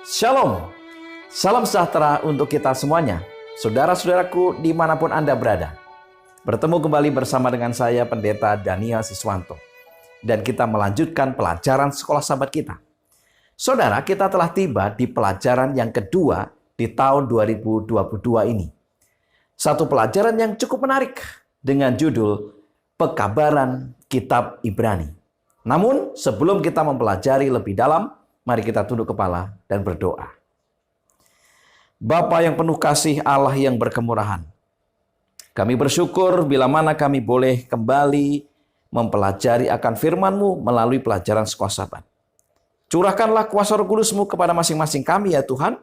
Shalom, salam sejahtera untuk kita semuanya. Saudara-saudaraku dimanapun Anda berada. Bertemu kembali bersama dengan saya Pendeta Daniel Siswanto. Dan kita melanjutkan pelajaran sekolah sahabat kita. Saudara, kita telah tiba di pelajaran yang kedua di tahun 2022 ini. Satu pelajaran yang cukup menarik dengan judul Pekabaran Kitab Ibrani. Namun sebelum kita mempelajari lebih dalam, mari kita tunduk kepala dan berdoa. Bapa yang penuh kasih, Allah yang berkemurahan, kami bersyukur bila mana kami boleh kembali mempelajari akan firman-Mu melalui pelajaran sekolah sahabat. Curahkanlah kuasa Roh Kudus-Mu kepada masing-masing kami ya Tuhan,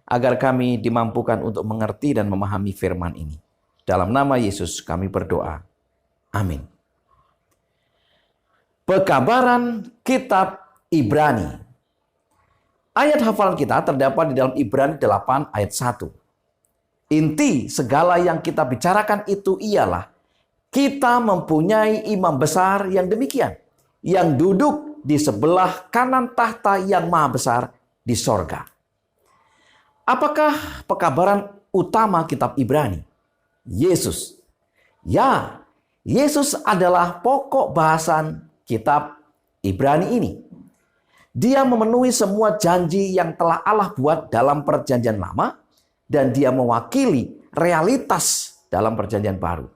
agar kami dimampukan untuk mengerti dan memahami firman ini. Dalam nama Yesus kami berdoa. Amin. Pekabaran Kitab Ibrani. Ayat hafalan kita terdapat di dalam Ibrani 8 ayat 1. Inti segala yang kita bicarakan itu ialah kita mempunyai imam besar yang demikian, yang duduk di sebelah kanan tahta yang maha besar di sorga. Apakah pekabaran utama kitab Ibrani? Yesus. Ya, Yesus adalah pokok bahasan kitab Ibrani ini. Dia memenuhi semua janji yang telah Allah buat dalam perjanjian lama, dan dia mewakili realitas dalam perjanjian baru.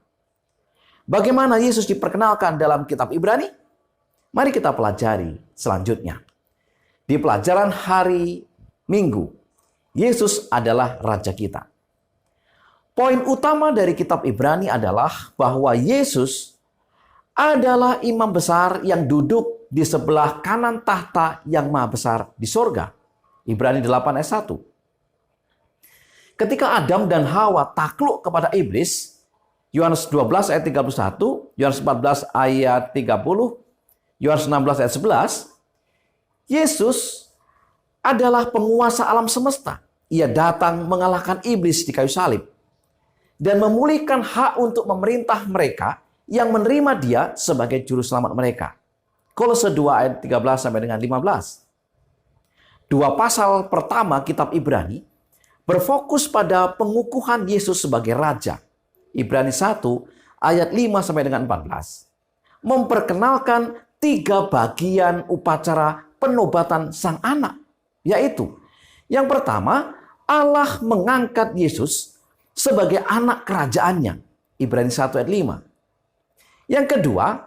Bagaimana Yesus diperkenalkan dalam kitab Ibrani? Mari kita pelajari selanjutnya. Di pelajaran hari Minggu, Yesus adalah Raja kita. Poin utama dari kitab Ibrani adalah bahwa Yesus adalah imam besar yang duduk di sebelah kanan tahta yang maha besar di sorga. Ibrani 8 ayat 1. Ketika Adam dan Hawa takluk kepada iblis, Yohanes 12 ayat 31, Yohanes 14 ayat 30, Yohanes 16 ayat 11, Yesus adalah penguasa alam semesta. Ia datang mengalahkan iblis di kayu salib dan memulihkan hak untuk memerintah mereka yang menerima dia sebagai juru selamat mereka. Kolose 2 ayat 13 sampai dengan 15. Dua pasal pertama kitab Ibrani berfokus pada pengukuhan Yesus sebagai raja. Ibrani 1 ayat 5 sampai dengan 14 memperkenalkan tiga bagian upacara penobatan sang anak, yaitu yang pertama, Allah mengangkat Yesus sebagai anak kerajaannya. Ibrani 1 ayat 5. Yang kedua,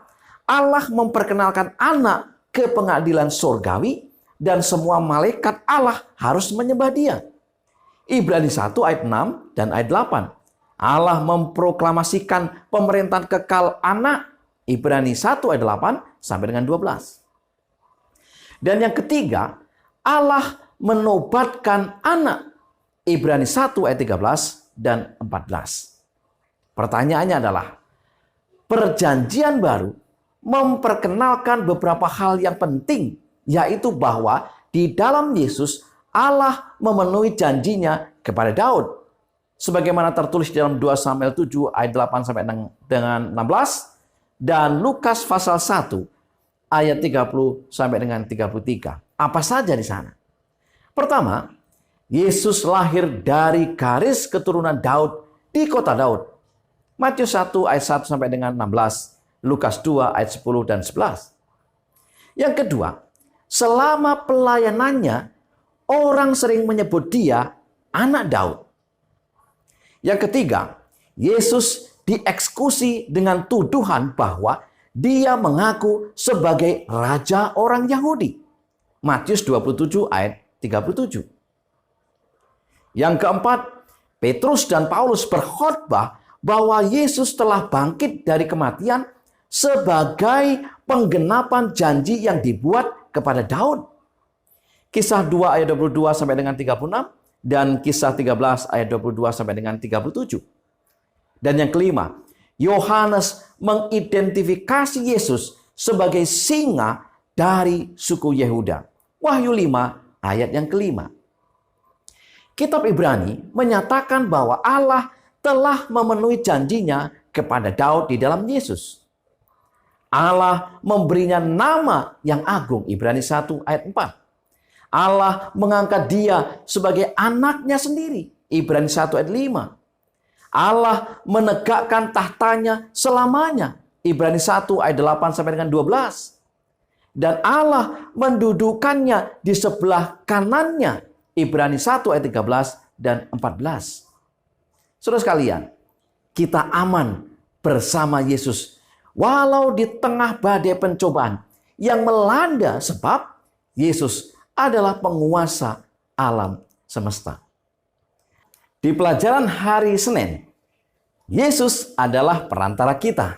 Allah memperkenalkan anak ke pengadilan surgawi dan semua malaikat Allah harus menyembah dia. Ibrani 1 ayat 6 dan ayat 8. Allah memproklamasikan pemerintahan kekal anak. Ibrani 1 ayat 8 sampai dengan 12. Dan yang ketiga, Allah menobatkan anak. Ibrani 1 ayat 13 dan 14. Pertanyaannya adalah, perjanjian baru memperkenalkan beberapa hal yang penting, yaitu bahwa di dalam Yesus Allah memenuhi janjinya kepada Daud. Sebagaimana tertulis dalam 2 Samuel 7 ayat 8 sampai dengan 16 dan Lukas pasal 1 ayat 30 sampai dengan 33. Apa saja di sana? Pertama, Yesus lahir dari garis keturunan Daud di kota Daud. Matius 1 ayat 1 sampai dengan 16. Lukas 2 ayat 10 dan 11. Yang kedua, selama pelayanannya, orang sering menyebut dia anak Daud. Yang ketiga, Yesus dieksekusi dengan tuduhan bahwa dia mengaku sebagai raja orang Yahudi. Matius 27 ayat 37. Yang keempat, Petrus dan Paulus berkhotbah bahwa Yesus telah bangkit dari kematian sebagai penggenapan janji yang dibuat kepada Daud. Kisah 2 ayat 22 sampai dengan 36 dan kisah 13 ayat 22 sampai dengan 37. Dan yang kelima, Yohanes mengidentifikasi Yesus sebagai singa dari suku Yehuda. Wahyu 5 ayat yang kelima. Kitab Ibrani menyatakan bahwa Allah telah memenuhi janjinya kepada Daud di dalam Yesus. Allah memberinya nama yang agung. Ibrani 1 ayat 4. Allah mengangkat dia sebagai anaknya sendiri. Ibrani 1 ayat 5. Allah menegakkan tahtanya selamanya. Ibrani 1 ayat 8 sampai dengan 12. Dan Allah mendudukannya di sebelah kanannya. Ibrani 1 ayat 13 dan 14. Saudara sekalian, kita aman bersama Yesus. Walau di tengah badai pencobaan yang melanda, sebab Yesus adalah penguasa alam semesta. Di pelajaran hari Senin, Yesus adalah perantara kita.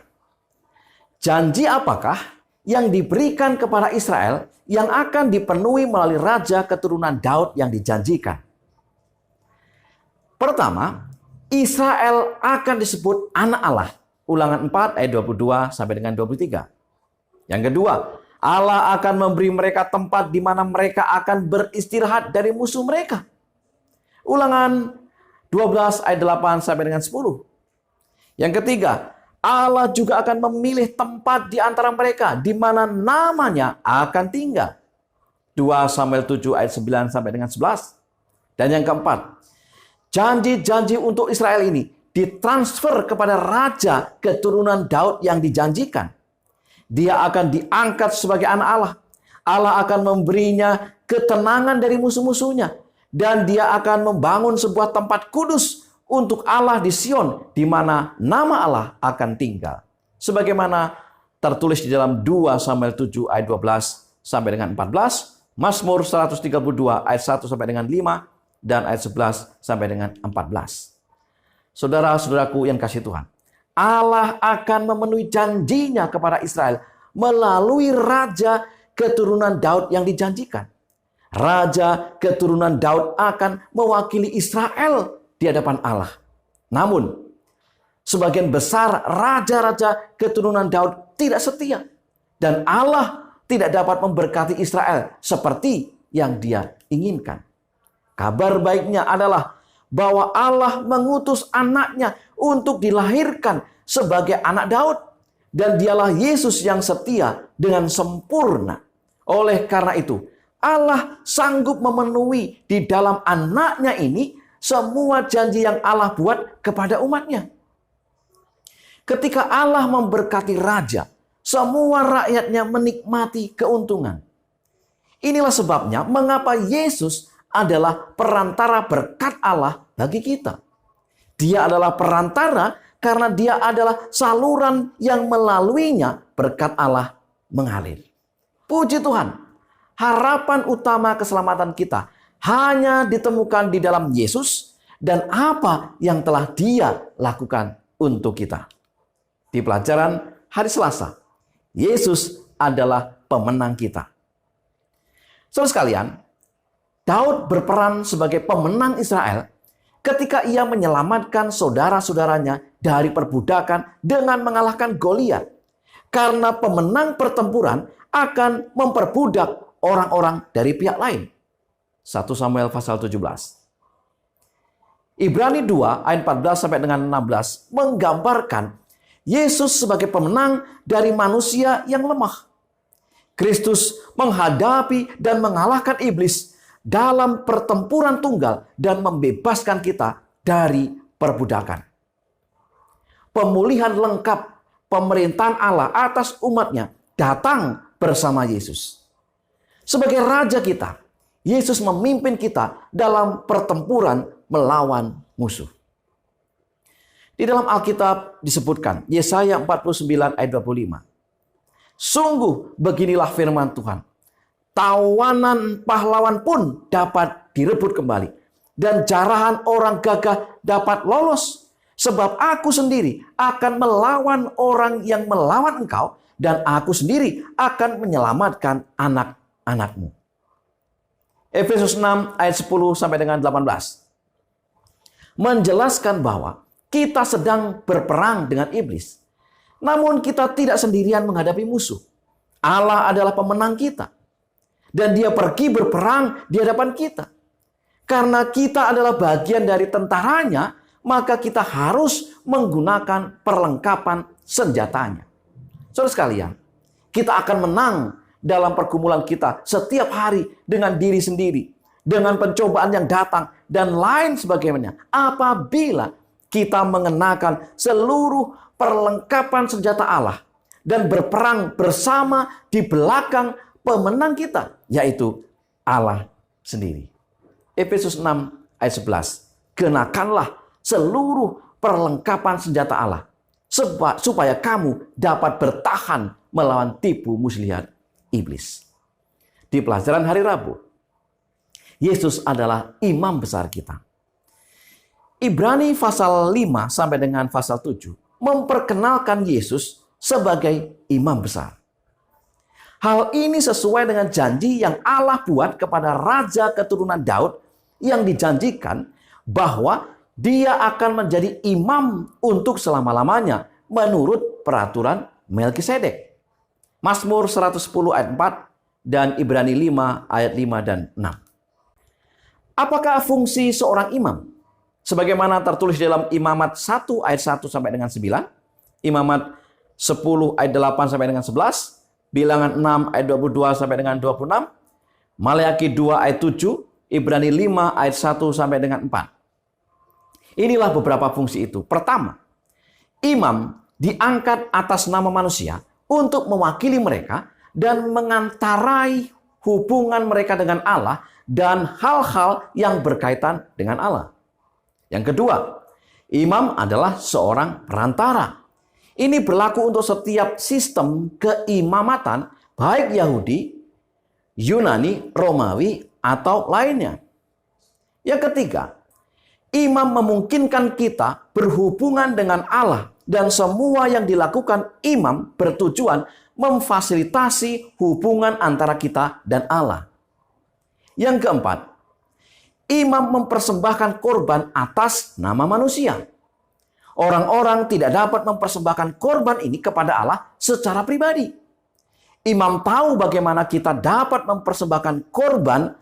Janji apakah yang diberikan kepada Israel yang akan dipenuhi melalui raja keturunan Daud yang dijanjikan? Pertama, Israel akan disebut anak Allah. Ulangan 4 ayat 22 sampai dengan 23. Yang kedua, Allah akan memberi mereka tempat di mana mereka akan beristirahat dari musuh mereka. Ulangan 12 ayat 8 sampai dengan 10. Yang ketiga, Allah juga akan memilih tempat di antara mereka di mana namanya akan tinggal. 2 Samuel 7 ayat 9 sampai dengan 11. Dan yang keempat, janji-janji untuk Israel ini ditransfer kepada raja keturunan Daud yang dijanjikan. Dia akan diangkat sebagai anak Allah. Allah akan memberinya ketenangan dari musuh-musuhnya. Dan dia akan membangun sebuah tempat kudus untuk Allah di Sion, di mana nama Allah akan tinggal. Sebagaimana tertulis di dalam 2 Samuel 7 ayat 12 sampai dengan 14, Mazmur 132 ayat 1 sampai dengan 5, dan ayat 11 sampai dengan 14. Saudara-saudaraku yang kasih Tuhan, Allah akan memenuhi janjinya kepada Israel melalui raja keturunan Daud yang dijanjikan. Raja keturunan Daud akan mewakili Israel di hadapan Allah. Namun, sebagian besar raja-raja keturunan Daud tidak setia. Dan Allah tidak dapat memberkati Israel seperti yang dia inginkan. Kabar baiknya adalah bahwa Allah mengutus anaknya untuk dilahirkan sebagai anak Daud. Dan dialah Yesus yang setia dengan sempurna. Oleh karena itu, Allah sanggup memenuhi di dalam anaknya ini semua janji yang Allah buat kepada umatnya. Ketika Allah memberkati raja, semua rakyatnya menikmati keuntungan. Inilah sebabnya mengapa Yesus adalah perantara berkat Allah bagi kita. Dia adalah perantara karena dia adalah saluran yang melaluinya berkat Allah mengalir. Puji Tuhan. Harapan utama keselamatan kita hanya ditemukan di dalam Yesus dan apa yang telah Dia lakukan untuk kita. Di pelajaran hari Selasa, Yesus adalah pemenang kita. Saudara sekalian, Daud berperan sebagai pemenang Israel ketika ia menyelamatkan saudara-saudaranya dari perbudakan dengan mengalahkan Goliat. Karena pemenang pertempuran akan memperbudak orang-orang dari pihak lain. 1 Samuel pasal 17. Ibrani 2 ayat 14 sampai dengan 16 menggambarkan Yesus sebagai pemenang dari manusia yang lemah. Kristus menghadapi dan mengalahkan iblis dalam pertempuran tunggal dan membebaskan kita dari perbudakan. Pemulihan lengkap pemerintahan Allah atas umatnya datang bersama Yesus. Sebagai raja kita, Yesus memimpin kita dalam pertempuran melawan musuh. Di dalam Alkitab disebutkan, Yesaya 49 ayat 25. Sungguh beginilah firman Tuhan. Tawanan pahlawan pun dapat direbut kembali. Dan jarahan orang gagah dapat lolos. Sebab aku sendiri akan melawan orang yang melawan engkau. Dan aku sendiri akan menyelamatkan anak-anakmu. Efesus 6 ayat 10 sampai dengan 18. Menjelaskan bahwa kita sedang berperang dengan iblis. Namun kita tidak sendirian menghadapi musuh. Allah adalah pemenang kita. Dan dia pergi berperang di hadapan kita. Karena kita adalah bagian dari tentaranya, maka kita harus menggunakan perlengkapan senjatanya. Saudara sekalian, kita akan menang dalam pergumulan kita setiap hari dengan diri sendiri, dengan pencobaan yang datang, dan lain sebagainya. Apabila kita mengenakan seluruh perlengkapan senjata Allah dan berperang bersama di belakang pemenang kita, yaitu Allah sendiri. Efesus 6 ayat 11. Kenakanlah seluruh perlengkapan senjata Allah supaya kamu dapat bertahan melawan tipu muslihat iblis. Di pelajaran hari Rabu, Yesus adalah imam besar kita. Ibrani pasal 5 sampai dengan pasal 7 memperkenalkan Yesus sebagai imam besar. Hal ini sesuai dengan janji yang Allah buat kepada raja keturunan Daud yang dijanjikan bahwa dia akan menjadi imam untuk selama-lamanya menurut peraturan Melkisedek. Mazmur 110 ayat 4 dan Ibrani 5 ayat 5 dan 6. Apakah fungsi seorang imam? Sebagaimana tertulis dalam Imamat 1 ayat 1 sampai dengan 9, Imamat 10 ayat 8 sampai dengan 11, Bilangan 6 ayat 22 sampai dengan 26, Maleakhi 2 ayat 7, Ibrani 5 ayat 1 sampai dengan 4. Inilah beberapa fungsi itu. Pertama, imam diangkat atas nama manusia untuk mewakili mereka dan mengantarai hubungan mereka dengan Allah dan hal-hal yang berkaitan dengan Allah. Yang kedua, imam adalah seorang perantara. Ini berlaku untuk setiap sistem keimamatan, baik Yahudi, Yunani, Romawi, atau lainnya. Yang ketiga, imam memungkinkan kita berhubungan dengan Allah dan semua yang dilakukan imam bertujuan memfasilitasi hubungan antara kita dan Allah. Yang keempat, imam mempersembahkan korban atas nama manusia. Orang-orang tidak dapat mempersembahkan korban ini kepada Allah secara pribadi. Imam tahu bagaimana kita dapat mempersembahkan korban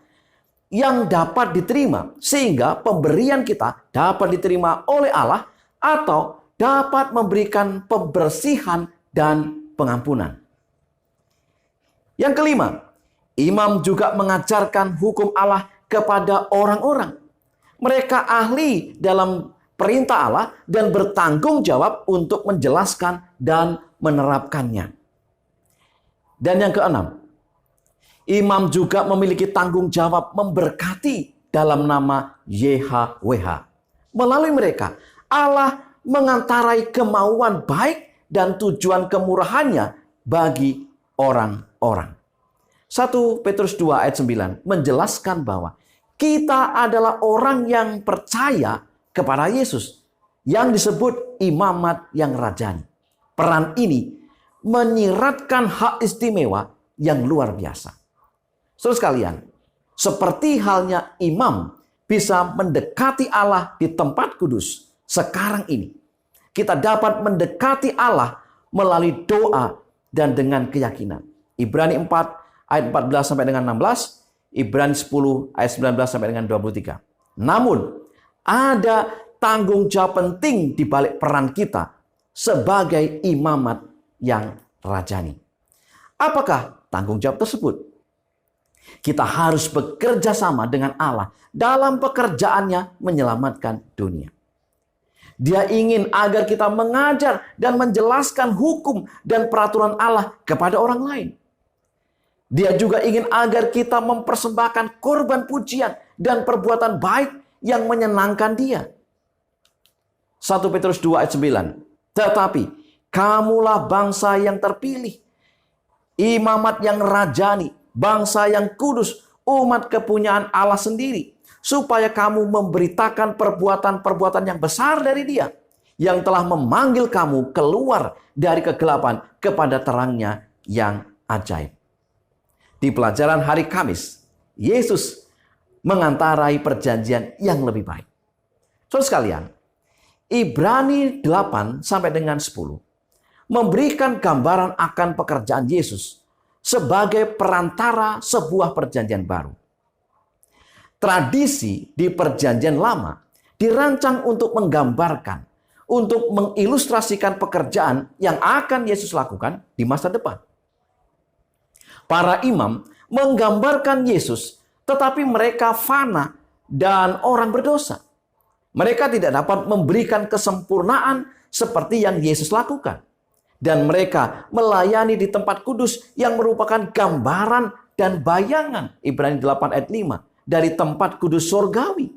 yang dapat diterima, sehingga pemberian kita dapat diterima oleh Allah atau dapat memberikan pembersihan dan pengampunan. Yang kelima, imam juga mengajarkan hukum Allah kepada orang-orang. Mereka ahli dalam perintah Allah dan bertanggung jawab untuk menjelaskan dan menerapkannya. Dan yang keenam, imam juga memiliki tanggung jawab memberkati dalam nama YHWH. Melalui mereka, Allah mengantarai kemauan baik dan tujuan kemurahannya bagi orang-orang. 1 Petrus 2 ayat 9 menjelaskan bahwa kita adalah orang yang percaya kepada Yesus yang disebut imamat yang rajani. Peran ini menyiratkan hak istimewa yang luar biasa. Saudara sekalian, seperti halnya imam bisa mendekati Allah di tempat kudus sekarang ini, kita dapat mendekati Allah melalui doa dan dengan keyakinan. Ibrani 4 ayat 14 sampai dengan 16, Ibrani 10 ayat 19 sampai dengan 23. Namun ada tanggung jawab penting di balik peran kita sebagai imamat yang rajani. Apakah tanggung jawab tersebut? Kita harus bekerja sama dengan Allah dalam pekerjaannya menyelamatkan dunia. Dia ingin agar kita mengajar dan menjelaskan hukum dan peraturan Allah kepada orang lain. Dia juga ingin agar kita mempersembahkan korban pujian dan perbuatan baik yang menyenangkan Dia. 1 Petrus 2 ayat 9. Tetapi kamulah bangsa yang terpilih, imamat yang rajani, bangsa yang kudus, umat kepunyaan Allah sendiri, supaya kamu memberitakan perbuatan-perbuatan yang besar dari Dia, yang telah memanggil kamu keluar dari kegelapan kepada terangnya yang ajaib. Di pelajaran hari Kamis, Yesus mengantarai perjanjian yang lebih baik. Saudara sekalian, Ibrani 8 sampai dengan 10 memberikan gambaran akan pekerjaan Yesus sebagai perantara sebuah perjanjian baru. Tradisi di perjanjian lama dirancang untuk menggambarkan, untuk mengilustrasikan pekerjaan yang akan Yesus lakukan di masa depan. Para imam menggambarkan Yesus, tetapi mereka fana dan orang berdosa. Mereka tidak dapat memberikan kesempurnaan seperti yang Yesus lakukan. Dan mereka melayani di tempat kudus yang merupakan gambaran dan bayangan, Ibrani 8 ayat 5, dari tempat kudus surgawi.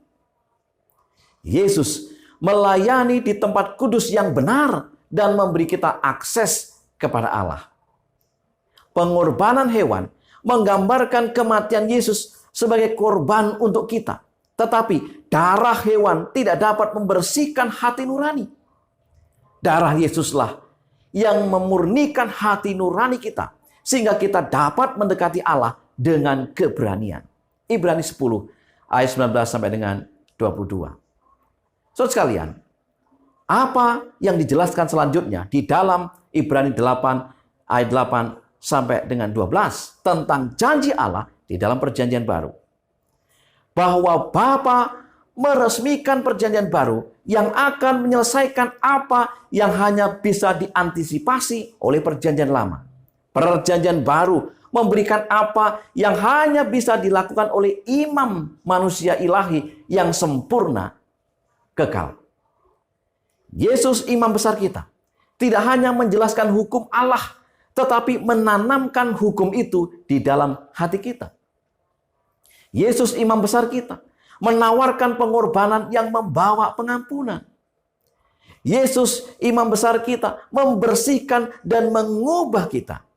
Yesus melayani di tempat kudus yang benar dan memberi kita akses kepada Allah. Pengorbanan hewan menggambarkan kematian Yesus sebagai korban untuk kita. Tetapi darah hewan tidak dapat membersihkan hati nurani. Darah Yesuslah yang memurnikan hati nurani kita, sehingga kita dapat mendekati Allah dengan keberanian. Ibrani 10 ayat 19 sampai dengan 22. Saudara sekalian, apa yang dijelaskan selanjutnya di dalam Ibrani 8 ayat 8 sampai dengan 12 tentang janji Allah di dalam perjanjian baru. Bahwa Bapa meresmikan perjanjian baru yang akan menyelesaikan apa yang hanya bisa diantisipasi oleh perjanjian lama. Perjanjian baru memberikan apa yang hanya bisa dilakukan oleh imam manusia ilahi yang sempurna, kekal. Yesus imam besar kita tidak hanya menjelaskan hukum Allah, tetapi menanamkan hukum itu di dalam hati kita. Yesus imam besar kita menawarkan pengorbanan yang membawa pengampunan. Yesus imam besar kita membersihkan dan mengubah kita.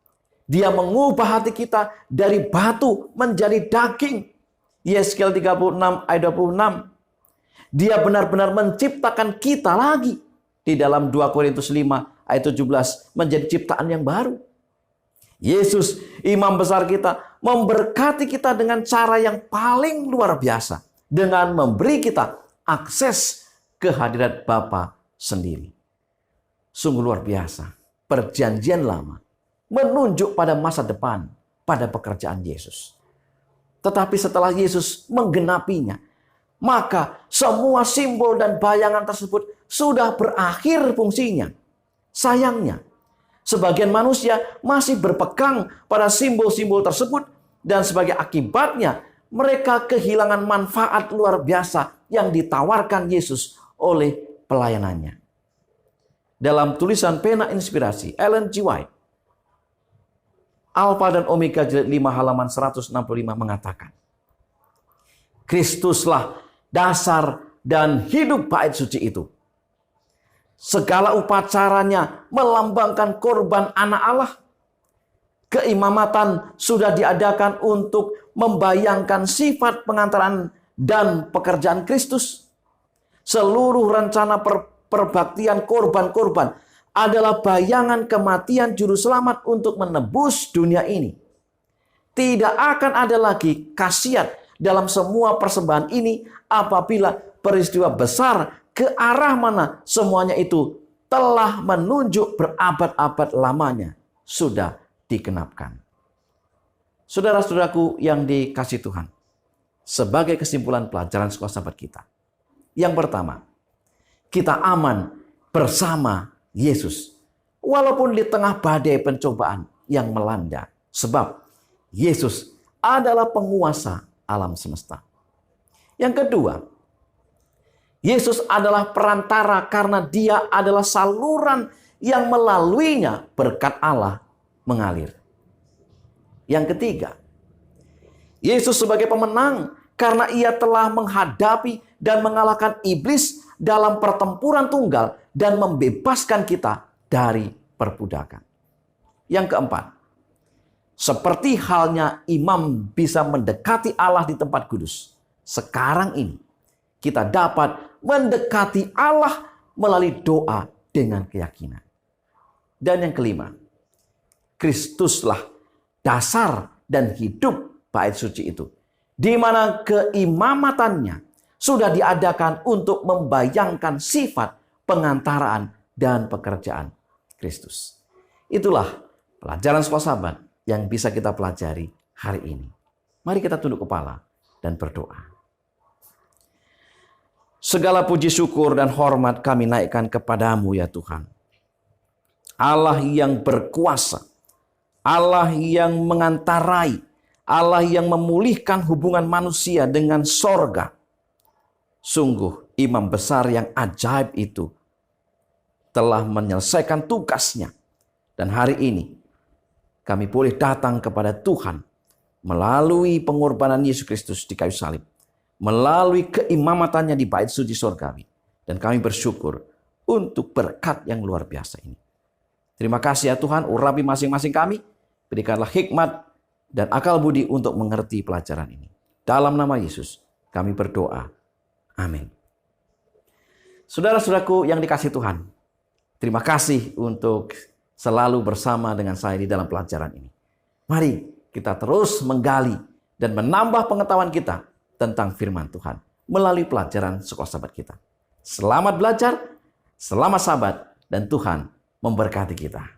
Dia mengubah hati kita dari batu menjadi daging. Yeskel 36 ayat 26. Dia benar-benar menciptakan kita lagi. Di dalam 2 Korintus 5 ayat 17 menjadi ciptaan yang baru. Yesus, imam besar kita, memberkati kita dengan cara yang paling luar biasa. Dengan memberi kita akses kehadirat Bapa sendiri. Sungguh luar biasa. Perjanjian lama menunjuk pada masa depan, pada pekerjaan Yesus. Tetapi setelah Yesus menggenapinya, maka semua simbol dan bayangan tersebut sudah berakhir fungsinya. Sayangnya, sebagian manusia masih berpegang pada simbol-simbol tersebut dan sebagai akibatnya mereka kehilangan manfaat luar biasa yang ditawarkan Yesus oleh pelayanannya. Dalam tulisan pena inspirasi Ellen G. White, Alfa dan Omega jilid 5 halaman 165 mengatakan, Kristuslah dasar dan hidup bait suci itu. Segala upacaranya melambangkan korban anak Allah. Keimamatan sudah diadakan untuk membayangkan sifat pengantaran dan pekerjaan Kristus. Seluruh rencana perbaktian korban-korban adalah bayangan kematian juru selamat untuk menebus dunia ini. Tidak akan ada lagi khasiat dalam semua persembahan ini apabila peristiwa besar ke arah mana semuanya itu telah menunjuk berabad-abad lamanya sudah digenapkan. Saudara-saudaraku yang dikasihi Tuhan, sebagai kesimpulan pelajaran sekolah sahabat kita. Yang pertama, kita aman bersama Yesus. Walaupun di tengah badai pencobaan yang melanda. Sebab Yesus adalah penguasa alam semesta. Yang kedua, Yesus adalah perantara karena dia adalah saluran yang melaluinya berkat Allah mengalir. Yang ketiga, Yesus sebagai pemenang karena ia telah menghadapi dan mengalahkan iblis dalam pertempuran tunggal dan membebaskan kita dari perbudakan. Yang keempat, seperti halnya imam bisa mendekati Allah di tempat kudus, sekarang ini kita dapat mendekati Allah melalui doa dengan keyakinan. Dan yang kelima, Kristuslah dasar dan hidup bait suci itu, di mana keimamatannya sudah diadakan untuk membayangkan sifat pengantaraan dan pekerjaan Kristus. Itulah pelajaran sekolah sahabat yang bisa kita pelajari hari ini. Mari kita tunduk kepala dan berdoa. Segala puji syukur dan hormat kami naikkan kepadamu ya Tuhan. Allah yang berkuasa, Allah yang mengantarai, Allah yang memulihkan hubungan manusia dengan sorga. Sungguh imam besar yang ajaib itu telah menyelesaikan tugasnya. Dan hari ini kami boleh datang kepada Tuhan melalui pengorbanan Yesus Kristus di kayu salib, melalui keimamatannya di bait suci sorgawi. Dan kami bersyukur untuk berkat yang luar biasa ini. Terima kasih ya Tuhan, urapi masing-masing kami, berikanlah hikmat dan akal budi untuk mengerti pelajaran ini. Dalam nama Yesus kami berdoa. Amin. Saudara-saudaraku yang dikasihi Tuhan, terima kasih untuk selalu bersama dengan saya di dalam pelajaran ini. Mari kita terus menggali dan menambah pengetahuan kita tentang firman Tuhan melalui pelajaran Sekolah Sahabat kita. Selamat belajar, selamat sahabat, dan Tuhan memberkati kita.